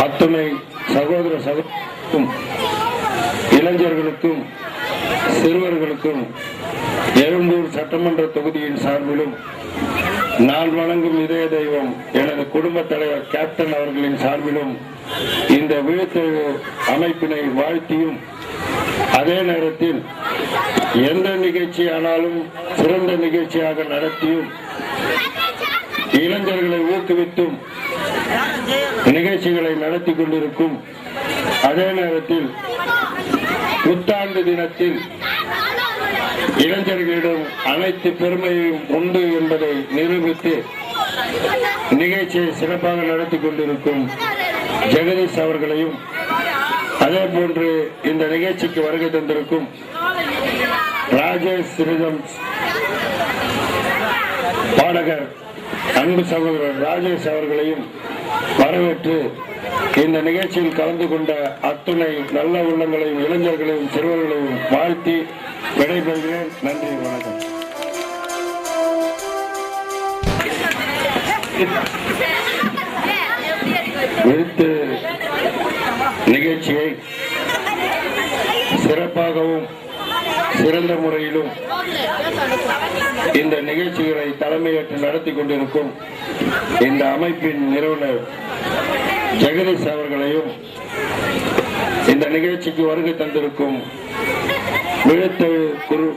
அத்துணை சகோதர சகோதரர்களுக்கும் இளைஞர்களுக்கும் சிறுவர்களுக்கும் எழும்பூர் சட்டமன்ற தொகுதியின் சார்பிலும் நான் வணங்கும் இதய தெய்வம் எனது குடும்ப தலைவர் கேப்டன் அவர்களின் சார்பிலும் இந்த விழித்தெழு அமைப்பினை வாழ்த்தியும், அதே நேரத்தில் எந்த நிகழ்ச்சியானாலும் சிறந்த நிகழ்ச்சியாக நடத்தியும் இளைஞர்களை ஊக்குவித்தும் நிகழ்ச்சிகளை நடத்தி கொண்டிருக்கும், அதே நேரத்தில் புத்தாண்டு தினத்தில் இளைஞர்களிடம் அனைத்து பெருமையும் உண்டு என்பதை நிரூபித்து நிகழ்ச்சியை சிறப்பாக நடத்தி கொண்டிருக்கும் ஜெகதீஷ் அவர்களையும், அதே போன்று இந்த நிகழ்ச்சிக்கு வருகை தந்திருக்கும் ராஜேஷ் ரிதம் பாடகர் அன்பு சகோதரர் ராஜேஷ் அவர்களையும் வரவேற்று இந்த நிகழ்ச்சியில் கலந்து கொண்ட அத்துணை நல்ல உள்ளங்களையும் இளைஞர்களையும் சிறுவர்களையும் வாழ்த்தி விடைபெறுகிறேன். நன்றி, வணக்கம். விருத்து நிகழ்ச்சியை சிறப்பாகவும் சிறந்த முறையிலும் இந்த நிகழ்ச்சிகளை தலைமையேற்று நடத்தி கொண்டிருக்கும் இந்த அமைப்பின் நிறுவனர் ஜெகதீஷ் அவர்களையும், இந்த நிகழ்ச்சிக்கு வருகை தந்திருக்கும் விழுத்தெழு குரு